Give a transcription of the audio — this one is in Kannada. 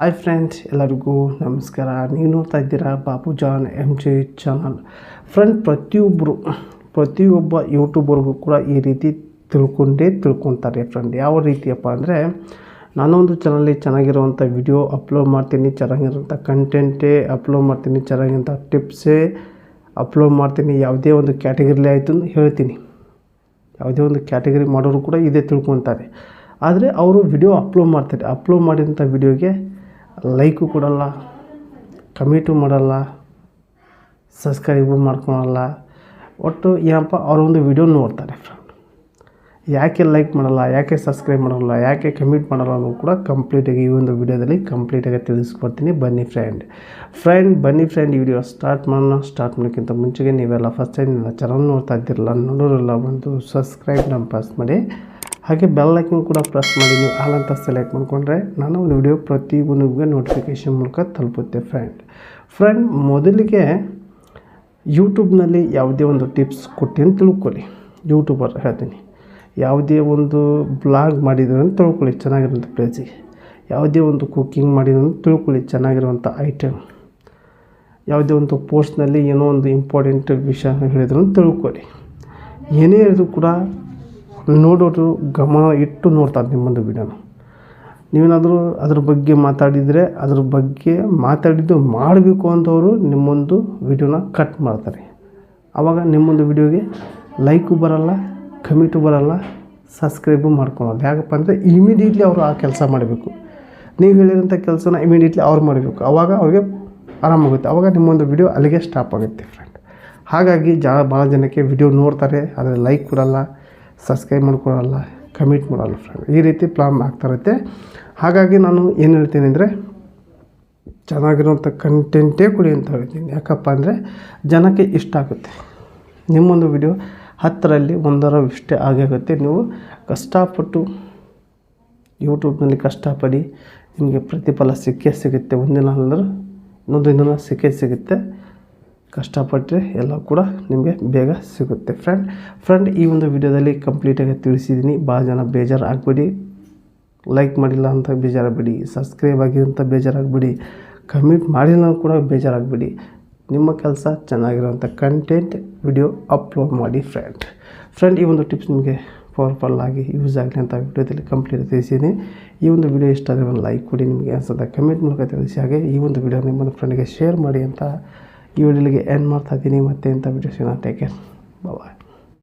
ಹಾಯ್ ಫ್ರೆಂಡ್ಸ್, ಎಲ್ಲರಿಗೂ ನಮಸ್ಕಾರ. ನೀವು ನೋಡ್ತಾ ಇದ್ದೀರಾ Babu John MJ channel. Friend, ಪ್ರತಿಯೊಬ್ಬ ಯೂಟ್ಯೂಬರ್ಗೂ ಕೂಡ ಈ ರೀತಿ ತಿಳ್ಕೊತಾರೆ ಫ್ರೆಂಡ್. ಯಾವ ರೀತಿಯಪ್ಪ ಅಂದರೆ, ನಾನೊಂದು ಚಾನಲ್ಲಿ ಚೆನ್ನಾಗಿರುವಂಥ ವಿಡಿಯೋ ಅಪ್ಲೋಡ್ ಮಾಡ್ತೀನಿ, ಚೆನ್ನಾಗಿರೋಂಥ ಕಂಟೆಂಟೇ ಅಪ್ಲೋಡ್ ಮಾಡ್ತೀನಿ, ಚೆನ್ನಾಗಿರೋಂಥ ಟಿಪ್ಸೇ ಅಪ್ಲೋಡ್ ಮಾಡ್ತೀನಿ. ಯಾವುದೇ ಒಂದು ಕ್ಯಾಟಗರಿಲಿ ಆಯಿತು ಹೇಳ್ತೀನಿ. ಯಾವುದೇ ಒಂದು ಕ್ಯಾಟಗರಿ ಮಾಡೋರು ಕೂಡ ಇದೇ ತಿಳ್ಕೊತಾರೆ. ಆದರೆ ಅವರು ವಿಡಿಯೋ ಅಪ್ಲೋಡ್ ಮಾಡಿದಂಥ ವಿಡಿಯೋಗೆ ಲೈಕು ಕೊಡಲ್ಲ, ಕಮೆಂಟು ಮಾಡಲ್ಲ, ಸಬ್ಸ್ಕ್ರೈಬು ಮಾಡ್ಕೊಳಲ್ಲ. ಒಟ್ಟು ಏನಪ್ಪ ಅವರೊಂದು ವಿಡಿಯೋ ನೋಡ್ತಾರೆ ಫ್ರೆಂಡ್. ಯಾಕೆ ಲೈಕ್ ಮಾಡಲ್ಲ, ಯಾಕೆ ಸಬ್ಸ್ಕ್ರೈಬ್ ಮಾಡಲ್ಲ, ಯಾಕೆ ಕಮೆಂಟ್ ಮಾಡಲ್ಲ ಅನ್ನೋದು ಕೂಡ ಕಂಪ್ಲೀಟಾಗಿ ಈ ಒಂದು ವಿಡಿಯೋದಲ್ಲಿ ಕಂಪ್ಲೀಟಾಗಿ ತಿಳಿಸ್ಕೊಡ್ತೀನಿ. ಬನ್ನಿ ಫ್ರೆಂಡ್ ಈ ವಿಡಿಯೋ ಸ್ಟಾರ್ಟ್ ಮಾಡೋಕ್ಕಿಂತ ಮುಂಚೆಗೆ ನೀವೆಲ್ಲ ಫಸ್ಟ್ ಟೈಮ್ ನನ್ನ ಚಾನಲ್ ನೋಡ್ತಾ ಇದ್ದಿರಲ್ಲ, ನೋಡೋರಿಲ್ಲ, ಒಂದು ಸಬ್ಸ್ಕ್ರೈಬ್ನ ಪ್ರೆಸ್ ಮಾಡಿ, ಹಾಗೆ ಬೆಲ್ ಐಕನ್ ಕೂಡ ಪ್ರೆಸ್ ಮಾಡಿ. ನೀವು ಆಲ್ ಅಂತ ಸೆಲೆಕ್ಟ್ ಮಾಡಿಕೊಂಡ್ರೆ ನಾನು ಒಂದು ವಿಡಿಯೋ ಪ್ರತಿಯೊಂದಿಗೆ ನೋಟಿಫಿಕೇಷನ್ ಮೂಲಕ ತಲುಪುತ್ತೆ ಫ್ರೆಂಡ್. ಮೊದಲಿಗೆ ಯೂಟ್ಯೂಬ್ನಲ್ಲಿ ಯಾವುದೇ ಒಂದು ಟಿಪ್ಸ್ ಕೊಟ್ಟು ಅಂತ ತಿಳ್ಕೊಳ್ಳಿ. ಯೂಟ್ಯೂಬರ್ ಹೇಳ್ತೀನಿ, ಯಾವುದೇ ಒಂದು ಬ್ಲಾಗ್ ಮಾಡಿದ್ರು ಅಂತ ತಿಳ್ಕೊಳ್ಳಿ, ಚೆನ್ನಾಗಿರೋಂಥ ಪ್ಲೇಸಿಗೆ. ಯಾವುದೇ ಒಂದು ಕುಕ್ಕಿಂಗ್ ಮಾಡಿದ್ರು ಅಂತ ತಿಳ್ಕೊಳ್ಳಿ, ಚೆನ್ನಾಗಿರುವಂಥ ಐಟಮ್. ಯಾವುದೇ ಒಂದು ಪೋಸ್ಟ್ನಲ್ಲಿ ಏನೋ ಒಂದು ಇಂಪಾರ್ಟೆಂಟ್ ವಿಷಯ ಹೇಳಿದ್ರು ಅಂತ ತಿಳ್ಕೊಳ್ಳಿ. ಏನೇ ಹೇಳಿದ್ರು ಕೂಡ ನೋಡೋರು ಗಮನ ಇಟ್ಟು ನೋಡ್ತಾರೆ ನಿಮ್ಮೊಂದು ವಿಡಿಯೋನ. ನೀವೇನಾದರೂ ಅದ್ರ ಬಗ್ಗೆ ಮಾತಾಡಿದರೆ, ಅದ್ರ ಬಗ್ಗೆ ಮಾತಾಡಿದ್ದು ಮಾಡಬೇಕು ಅಂತವರು ನಿಮ್ಮೊಂದು ವಿಡಿಯೋನ ಕಟ್ ಮಾಡ್ತಾರೆ. ಆವಾಗ ನಿಮ್ಮೊಂದು ವಿಡಿಯೋಗೆ ಲೈಕು ಬರಲ್ಲ, ಕಮೆಂಟು ಬರಲ್ಲ, ಸಬ್ಸ್ಕ್ರೈಬು ಮಾಡ್ಕೊಳಲ್ಲ. ಯಾಕಪ್ಪ ಅಂದರೆ ಇಮಿಡಿಯೇಟ್ಲಿ ಅವರು ಆ ಕೆಲಸ ಮಾಡಬೇಕು. ನೀವು ಹೇಳಿರೋಂಥ ಕೆಲಸನ ಇಮಿಡಿಯೇಟ್ಲಿ ಅವ್ರು ಮಾಡಬೇಕು. ಆವಾಗ ಅವ್ರಿಗೆ ಆರಾಮಾಗುತ್ತೆ. ಆವಾಗ ನಿಮ್ಮೊಂದು ವಿಡಿಯೋ ಅಲ್ಲಿಗೆ ಸ್ಟಾಪ್ ಆಗುತ್ತೆ ಫ್ರೆಂಡ್. ಹಾಗಾಗಿ ಭಾಳ ಜನಕ್ಕೆ ವಿಡಿಯೋ ನೋಡ್ತಾರೆ, ಆದರೆ ಲೈಕ್ ಕೊಡಲ್ಲ, ಸಬ್ಸ್ಕ್ರೈಬ್ ಮಾಡ್ಕೊಳ್ಳಲ್ಲ, ಕಮೆಂಟ್ ಮಾಡಲ್ಲ ಫ್ರೆಂಡ್. ಈ ರೀತಿ ಪ್ಲಾನ್ ಆಗ್ತಾಯಿರುತ್ತೆ. ಹಾಗಾಗಿ ನಾನು ಏನು ಹೇಳ್ತೀನಿ ಅಂದರೆ, ಚೆನ್ನಾಗಿರುವಂಥ ಕಂಟೆಂಟೇ ಕೊಡಿ ಅಂತ ಹೇಳ್ತೀನಿ. ಯಾಕಪ್ಪ ಅಂದರೆ ಜನಕ್ಕೆ ಇಷ್ಟ ಆಗುತ್ತೆ. ನಿಮ್ಮೊಂದು ವಿಡಿಯೋ 10ರಲ್ಲಿ 1 ಇಷ್ಟೇ ಆಗುತ್ತೆ. ನೀವು ಕಷ್ಟಪಟ್ಟು ಯೂಟ್ಯೂಬ್ನಲ್ಲಿ ಕಷ್ಟಪಡಿ, ನಿಮಗೆ ಪ್ರತಿಫಲ ಸಿಕ್ಕೇ ಸಿಗುತ್ತೆ. ಒಂದಿನ ಅಂದ್ರೆ ಇನ್ನೊಂದು ದಿನ ಸಿಗುತ್ತೆ. ಕಷ್ಟಪಟ್ಟರೆ ಎಲ್ಲ ಕೂಡ ನಿಮಗೆ ಬೇಗ ಸಿಗುತ್ತೆ ಫ್ರೆಂಡ್. ಈ ಒಂದು ವಿಡಿಯೋದಲ್ಲಿ ಕಂಪ್ಲೀಟಾಗಿ ತಿಳಿಸಿದ್ದೀನಿ. ಭಾಳ ಜನ ಬೇಜಾರು ಆಗಬೇಡಿ, ಲೈಕ್ ಮಾಡಿಲ್ಲ ಅಂತ ಬೇಜಾರಾಗಬೇಡಿ, ಸಬ್ಸ್ಕ್ರೈಬ್ ಆಗಿದೆ ಅಂತ ಬೇಜಾರಾಗಬೇಡಿ, ಕಮೆಂಟ್ ಮಾಡಿಲ್ಲ ಕೂಡ ಬೇಜಾರಾಗಬೇಡಿ. ನಿಮ್ಮ ಕೆಲಸ ಚೆನ್ನಾಗಿರೋಂಥ ಕಂಟೆಂಟ್ ವಿಡಿಯೋ ಅಪ್ಲೋಡ್ ಮಾಡಿ ಫ್ರೆಂಡ್. ಈ ಒಂದು ಟಿಪ್ಸ್ ನಿಮಗೆ ಪವರ್ಫುಲ್ ಆಗಿ ಯೂಸ್ ಆಗಲಿ ಅಂತ ವಿಡಿಯೋದಲ್ಲಿ ಕಂಪ್ಲೀಟ್ ತಿಳಿಸಿದ್ದೀನಿ. ಈ ಒಂದು ವಿಡಿಯೋ ಇಷ್ಟ ಆದರೆ ಒಂದು ಲೈಕ್ ಕೊಡಿ, ನಿಮಗೆ ಅನ್ಸುತ್ತೆ ಕಮೆಂಟ್ ಮೂಲಕ ತಿಳಿಸಿ. ಹಾಗೆ ಈ ಒಂದು ವಿಡಿಯೋ ನಿಮ್ಮೊಂದು ಫ್ರೆಂಡ್ಗೆ ಶೇರ್ ಮಾಡಿ ಅಂತ ಈ ವಿಡಿಯೋಗೆ ಎಂಡ್ ಮಾಡ್ತಾ ಇದ್ದೀನಿ. ಮತ್ತೆ ಇಂಥ ವಿಡಿಯೋಸ್ನ ಟೇಕ್ ಕೇರ್, ಬಾಯ್.